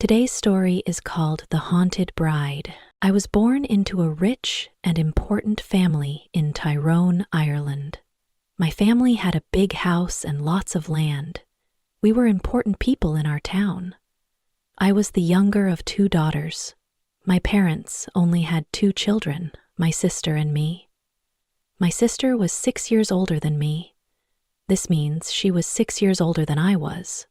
Today's story is called The Haunted Bride. I was born into a rich and important family in Tyrone, Ireland. My family had a big house and lots of land. We were important people in our town. I was the younger of two daughters. My parents only had two children, my sister and me. My sister was 6 years older than me. This means she was 6 years older than I was.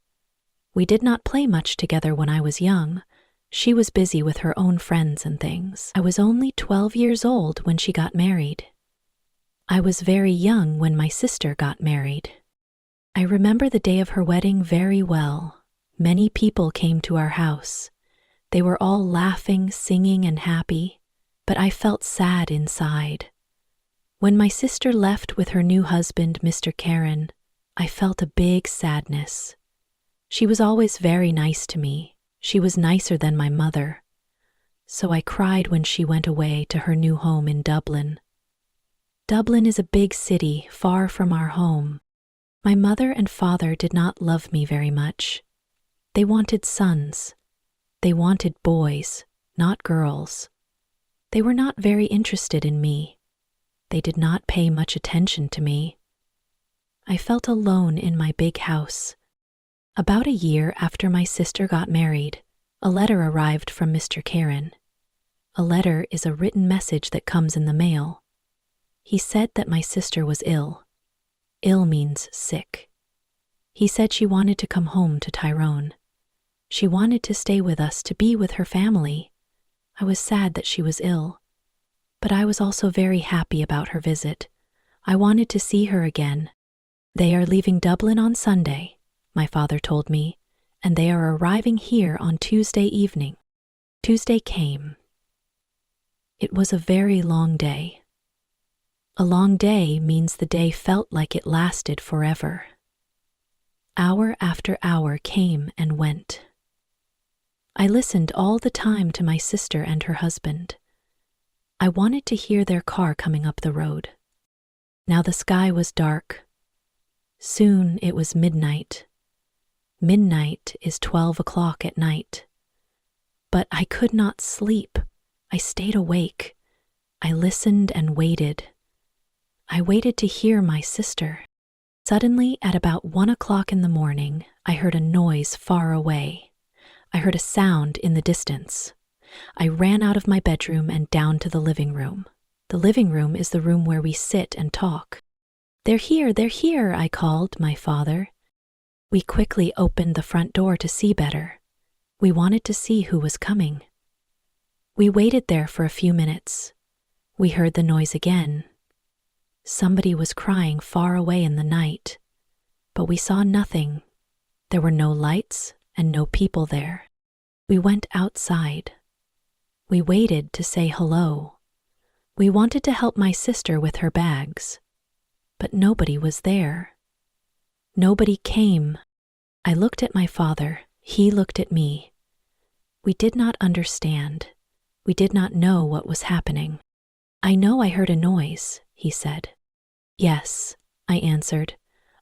We did not play much together when I was young. She was busy with her own friends and things. I was only 12 years old when she got married. I was very young when my sister got married. I remember the day of her wedding very well. Many people came to our house. They were all laughing, singing, and happy, but I felt sad inside. When my sister left with her new husband, Mr. Karen, I felt a big sadness. She was always very nice to me. She was nicer than my mother. So I cried when she went away to her new home in Dublin. Dublin is a big city far from our home. My mother and father did not love me very much. They wanted sons. They wanted boys, not girls. They were not very interested in me. They did not pay much attention to me. I felt alone in my big house. About a year after my sister got married, a letter arrived from Mr. Karen. A letter is a written message that comes in the mail. He said that my sister was ill. Ill means sick. He said she wanted to come home to Tyrone. She wanted to stay with us to be with her family. I was sad that she was ill, but I was also very happy about her visit. I wanted to see her again. They are leaving Dublin on Sunday, my father told me, and they are arriving here on Tuesday evening. Tuesday came. It was a very long day. A long day means the day felt like it lasted forever. Hour after hour came and went. I listened all the time to my sister and her husband. I wanted to hear their car coming up the road. Now the sky was dark. Soon it was midnight. Midnight is 12 o'clock at night. But I could not sleep. I stayed awake. I listened and waited. I waited to hear my sister. Suddenly, at about 1 o'clock in the morning, I heard a noise far away. I heard a sound in the distance. I ran out of my bedroom and down to the living room. The living room is the room where we sit and talk. They're here, I called my father. We quickly opened the front door to see better. We wanted to see who was coming. We waited there for a few minutes. We heard the noise again. Somebody was crying far away in the night, but we saw nothing. There were no lights and no people there. We went outside. We waited to say hello. We wanted to help my sister with her bags, but nobody was there. Nobody came. I looked at my father. He looked at me. We did not understand. We did not know what was happening. I know I heard a noise, he said. Yes, I answered.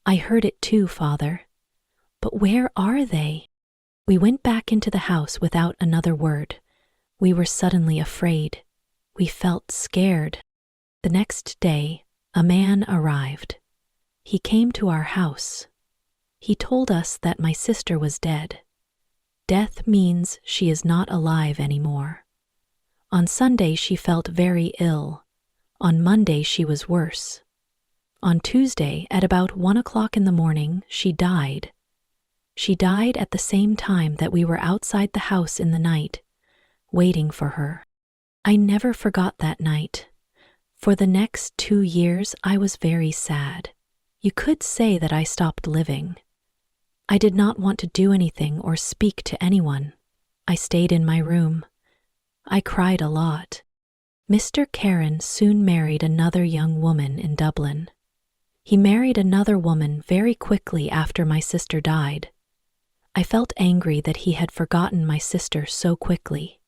I heard it too, Father. But where are they? We went back into the house without another word. We were suddenly afraid. We felt scared. The next day, a man arrived. He came to our house. He told us that my sister was dead. Death means she is not alive anymore. On Sunday she felt very ill. On Monday she was worse. On Tuesday, at about 1 o'clock in the morning, she died. She died at the same time that we were outside the house in the night, waiting for her. I never forgot that night. For the next 2 years, I was very sad. You could say that I stopped living. I did not want to do anything or speak to anyone. I stayed in my room. I cried a lot. Mr. Karen soon married another young woman in Dublin. He married another woman very quickly after my sister died. I felt angry that he had forgotten my sister so quickly.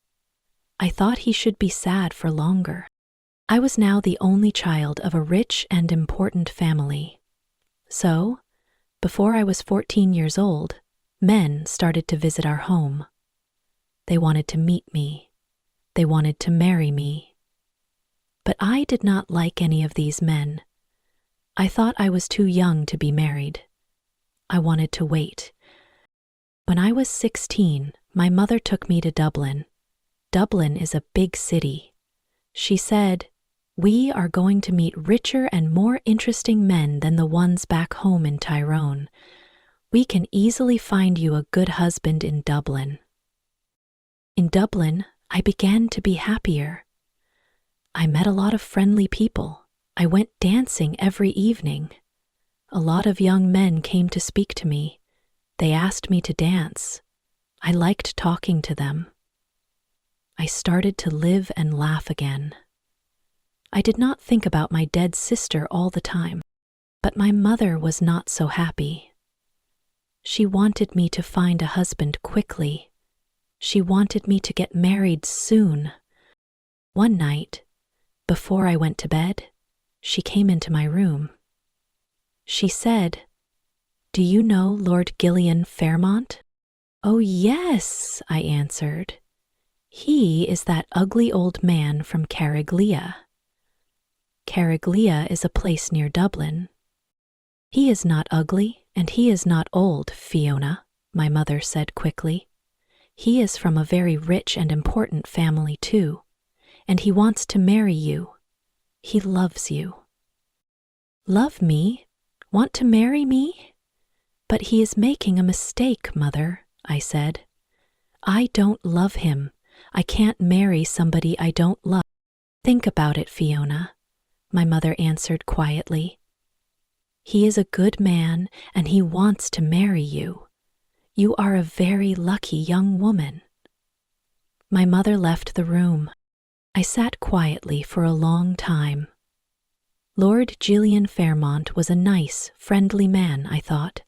I thought he should be sad for longer. I was now the only child of a rich and important family. So, before I was 14 years old, men started to visit our home. They wanted to meet me. They wanted to marry me. But I did not like any of these men. I thought I was too young to be married. I wanted to wait. When I was 16, my mother took me to Dublin. Dublin is a big city. She said, "We are going to meet richer and more interesting men than the ones back home in Tyrone. We can easily find you a good husband in Dublin." In Dublin, I began to be happier. I met a lot of friendly people. I went dancing every evening. A lot of young men came to speak to me. They asked me to dance. I liked talking to them. I started to live and laugh again. I did not think about my dead sister all the time, but my mother was not so happy. She wanted me to find a husband quickly. She wanted me to get married soon. One night, before I went to bed, she came into my room. She said, "Do you know Lord Gillian Fairmont?" "Oh, yes," I answered. "He is that ugly old man from Carriglia." Carriglia is a place near Dublin. "He is not ugly, and he is not old, Fiona," my mother said quickly. "He is from a very rich and important family too, and he wants to marry you. He loves you." "Love me? Want to marry me? But he is making a mistake, Mother," I said. "I don't love him. I can't marry somebody I don't love." "Think about it, Fiona," my mother answered quietly. "He is a good man and he wants to marry you. You are a very lucky young woman." My mother left the room. I sat quietly for a long time. Lord Gillian Fairmont was a nice, friendly man, I thought.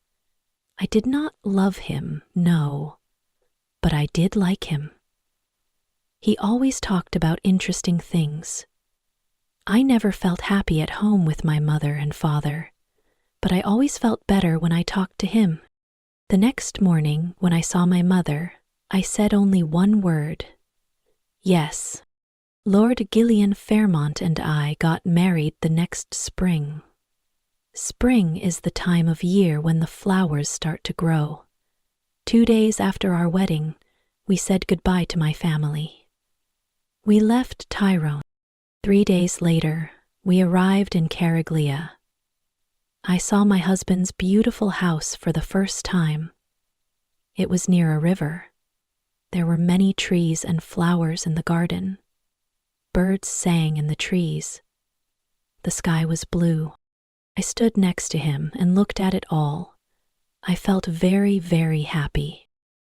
I did not love him, no, but I did like him. He always talked about interesting things. I never felt happy at home with my mother and father, but I always felt better when I talked to him. The next morning, when I saw my mother, I said only one word. Yes. Lord Gillian Fairmont and I got married the next spring. Spring is the time of year when the flowers start to grow. 2 days after our wedding, we said goodbye to my family. We left Tyrone. 3 days later, we arrived in Carriglia. I saw my husband's beautiful house for the first time. It was near a river. There were many trees and flowers in the garden. Birds sang in the trees. The sky was blue. I stood next to him and looked at it all. I felt very, very happy.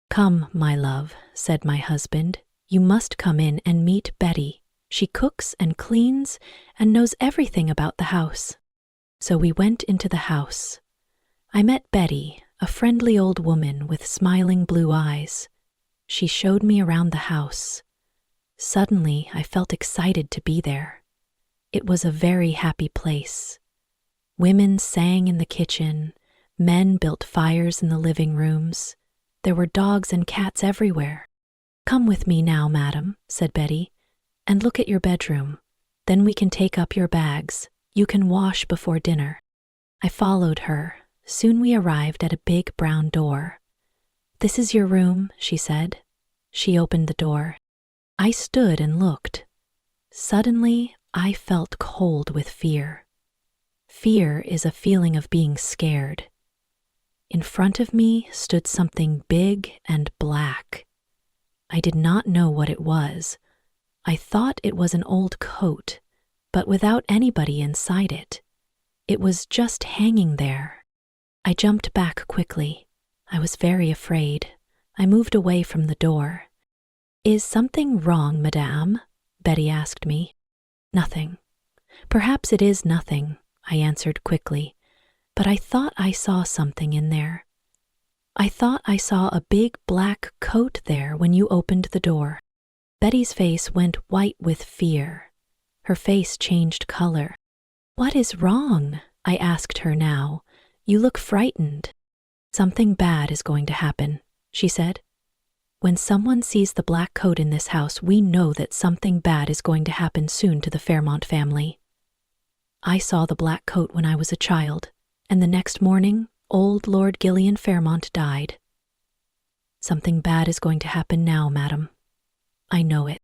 "Come, my love," said my husband. "You must come in and meet Betty. She cooks and cleans and knows everything about the house." So we went into the house. I met Betty, a friendly old woman with smiling blue eyes. She showed me around the house. Suddenly, I felt excited to be there. It was a very happy place. Women sang in the kitchen. Men built fires in the living rooms. There were dogs and cats everywhere. "Come with me now, madam," said Betty, "and look at your bedroom. Then we can take up your bags. You can wash before dinner." I followed her. Soon we arrived at a big brown door. "This is your room," she said. She opened the door. I stood and looked. Suddenly, I felt cold with fear. Fear is a feeling of being scared. In front of me stood something big and black. I did not know what it was. I thought it was an old coat, but without anybody inside it. It was just hanging there. I jumped back quickly. I was very afraid. I moved away from the door. "Is something wrong, madame?" Betty asked me. "Nothing. Perhaps it is nothing," I answered quickly, but I thought I saw something in there. "I thought I saw a big black coat there when you opened the door." Betty's face went white with fear. Her face changed color. "What is wrong?" I asked her now. "You look frightened." "Something bad is going to happen," she said. When someone sees the black coat in this house, we know that something bad is going to happen soon to the Fairmont family. I saw the black coat when I was a child, and the next morning, old Lord Gillian Fairmont died. Something bad is going to happen now, madam. I know it.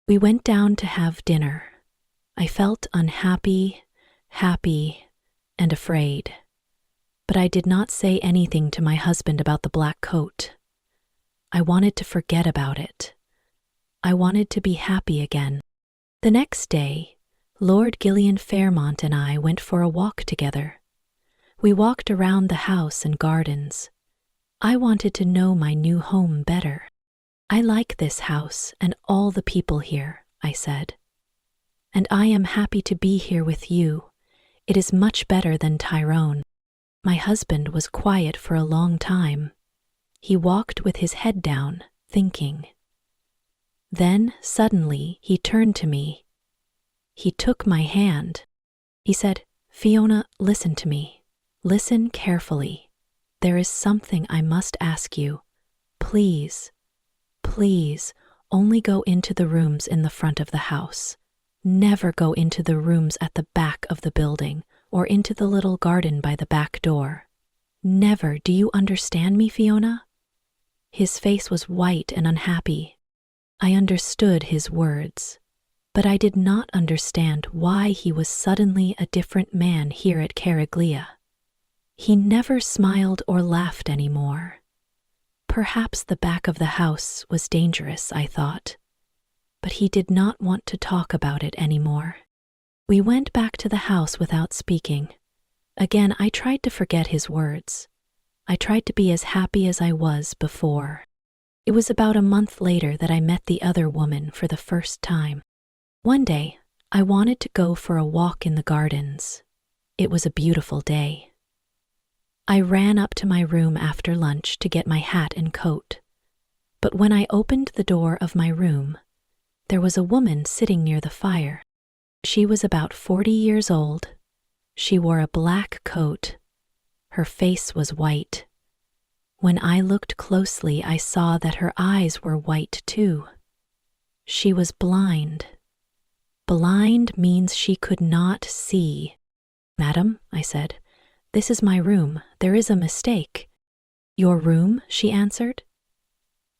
We went down to have dinner. I felt unhappy, happy, and afraid. But I did not say anything to my husband about the black coat. I wanted to forget about it. I wanted to be happy again. The next day, Lord Gillian Fairmont and I went for a walk together. We walked around the house and gardens. I wanted to know my new home better. I like this house and all the people here, I said. And I am happy to be here with you. It is much better than Tyrone. My husband was quiet for a long time. He walked with his head down, thinking. Then, suddenly, he turned to me. He took my hand. He said, "Fiona, listen to me. Listen carefully. There is something I must ask you. Please, please, only go into the rooms in the front of the house. Never go into the rooms at the back of the building or into the little garden by the back door. Never, do you understand me, Fiona?" His face was white and unhappy. I understood his words, but I did not understand why he was suddenly a different man here at Cariglia. He never smiled or laughed anymore. Perhaps the back of the house was dangerous, I thought, but he did not want to talk about it anymore. We went back to the house without speaking. Again, I tried to forget his words. I tried to be as happy as I was before. It was about a month later that I met the other woman for the first time. One day, I wanted to go for a walk in the gardens. It was a beautiful day. I ran up to my room after lunch to get my hat and coat. But when I opened the door of my room, there was a woman sitting near the fire. She was about 40 years old. She wore a black coat. Her face was white. When I looked closely, I saw that her eyes were white too. She was blind. Blind means she could not see. "Madam," I said, "this is my room. There is a mistake." "Your room?" she answered.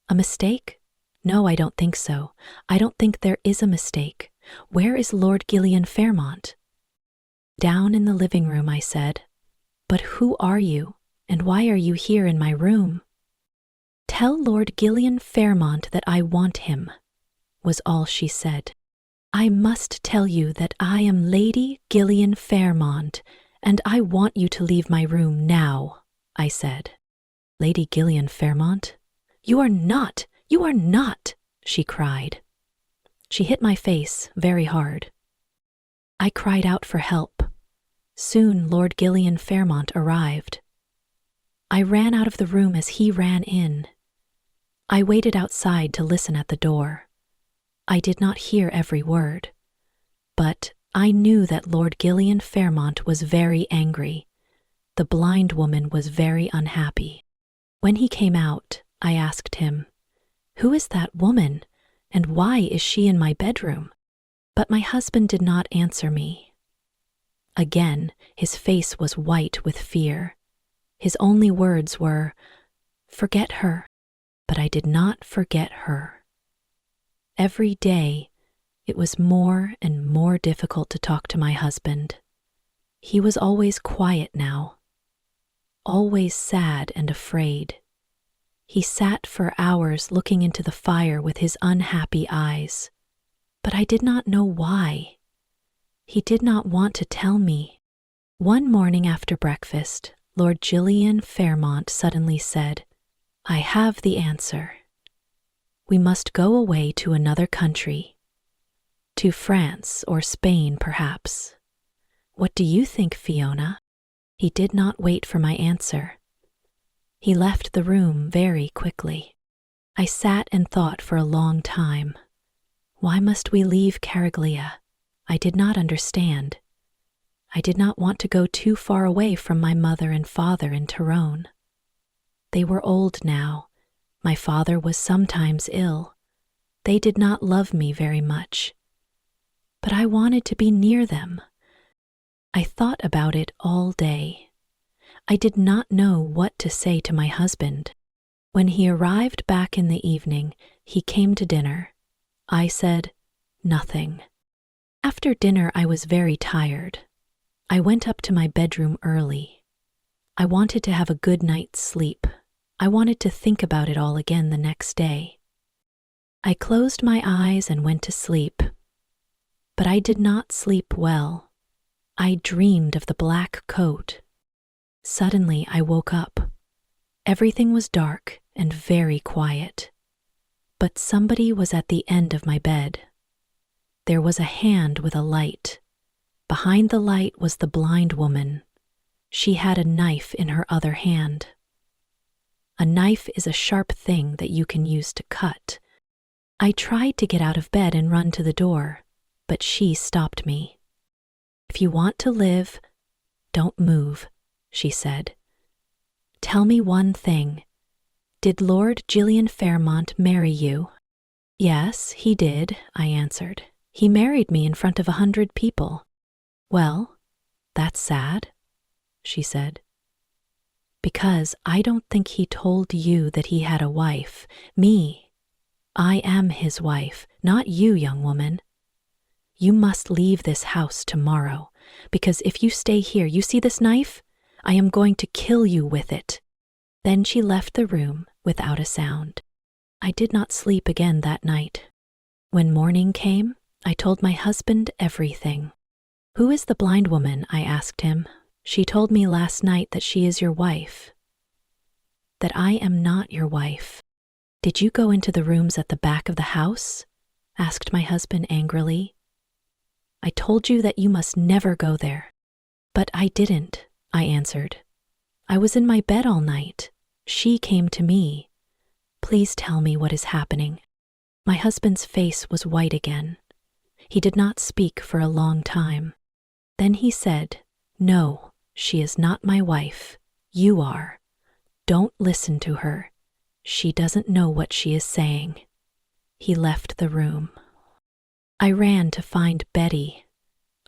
"A mistake? No, I don't think so. I don't think there is a mistake. Where is Lord Gillian Fairmont?" "Down in the living room," I said. "But who are you, and why are you here in my room?" "Tell Lord Gillian Fairmont that I want him," was all she said. "I must tell you that I am Lady Gillian Fairmont, and I want you to leave my room now," I said. "Lady Gillian Fairmont? You are not, she cried. She hit my face very hard. I cried out for help. Soon Lord Gillian Fairmont arrived. I ran out of the room as he ran in. I waited outside to listen at the door. I did not hear every word, but I knew that Lord Gillian Fairmont was very angry. The blind woman was very unhappy. When he came out, I asked him, "Who is that woman, and why is she in my bedroom?" But my husband did not answer me. Again, his face was white with fear. His only words were, "Forget her." But I did not forget her. Every day, it was more and more difficult to talk to my husband. He was always quiet now, always sad and afraid. He sat for hours looking into the fire with his unhappy eyes, but I did not know why. He did not want to tell me. One morning after breakfast, Lord Gillian Fairmont suddenly said, "I have the answer. We must go away to another country. To France or Spain, perhaps. What do you think, Fiona?" He did not wait for my answer. He left the room very quickly. I sat and thought for a long time. Why must we leave Cariglia? I did not understand. I did not want to go too far away from my mother and father in Tyrone. They were old now, My father was sometimes ill. They did not love me very much. But I wanted to be near them. I thought about it all day. I did not know what to say to my husband. When he arrived back in the evening, he came to dinner. I said, nothing. After dinner, I was very tired. I went up to my bedroom early. I wanted to have a good night's sleep. I wanted to think about it all again the next day. I closed my eyes and went to sleep. But I did not sleep well. I dreamed of the black coat. Suddenly, I woke up. Everything was dark and very quiet. But somebody was at the end of my bed. There was a hand with a light. Behind the light was the blind woman. She had a knife in her other hand. A knife is a sharp thing that you can use to cut. I tried to get out of bed and run to the door, but she stopped me. If you want to live, don't move, she said. Tell me one thing. Did Lord Gillian Fairmont marry you? Yes, he did, I answered. He married me in front of 100 people. Well, that's sad, she said. Because I don't think he told you that he had a wife, me. I am his wife, not you, young woman. You must leave this house tomorrow, because if you stay here, you see this knife? I am going to kill you with it. Then she left the room without a sound. I did not sleep again that night. When morning came, I told my husband everything. Who is the blind woman? I asked him. She told me last night that she is your wife. That I am not your wife. Did you go into the rooms at the back of the house? Asked my husband angrily. I told you that you must never go there. But I didn't, I answered. I was in my bed all night. She came to me. Please tell me what is happening. My husband's face was white again. He did not speak for a long time. Then he said, No, she is not my wife. You are. Don't listen to her. She doesn't know what she is saying. He left the room. I ran to find Betty.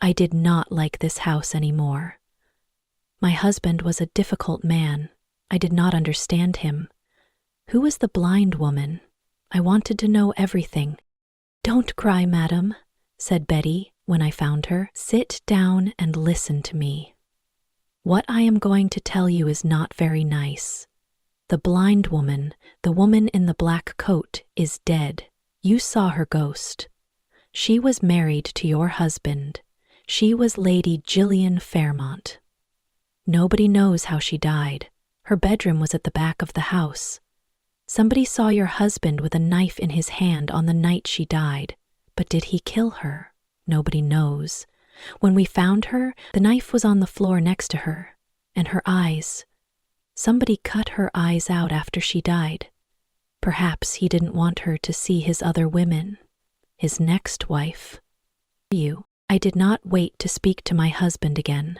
I did not like this house anymore. My husband was a difficult man. I did not understand him. Who was the blind woman? I wanted to know everything. Don't cry, madam, said Betty when I found her. Sit down and listen to me. What I am going to tell you is not very nice. The blind woman, the woman in the black coat, is dead. You saw her ghost. She was married to your husband. She was Lady Gillian Fairmont. Nobody knows how she died. Her bedroom was at the back of the house. Somebody saw your husband with a knife in his hand on the night she died. But did he kill her? Nobody knows. When we found her, the knife was on the floor next to her. And her eyes. Somebody cut her eyes out after she died. Perhaps he didn't want her to see his other women. His next wife. I did not wait to speak to my husband again.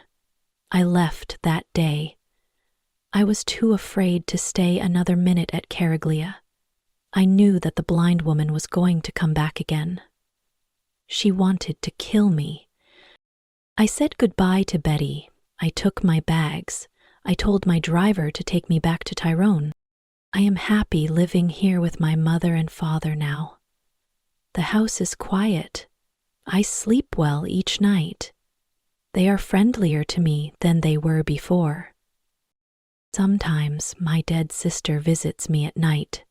I left that day. I was too afraid to stay another minute at Cariglia. I knew that the blind woman was going to come back again. She wanted to kill me. I said goodbye to Betty. I took my bags. I told my driver to take me back to Tyrone. I am happy living here with my mother and father now. The house is quiet. I sleep well each night. They are friendlier to me than they were before. Sometimes my dead sister visits me at night,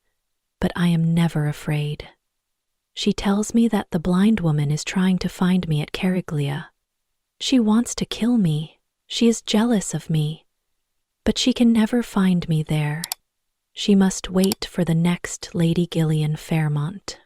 but I am never afraid. She tells me that the blind woman is trying to find me at Cariglia. She wants to kill me. She is jealous of me. But she can never find me there. She must wait for the next Lady Gillian Fairmont.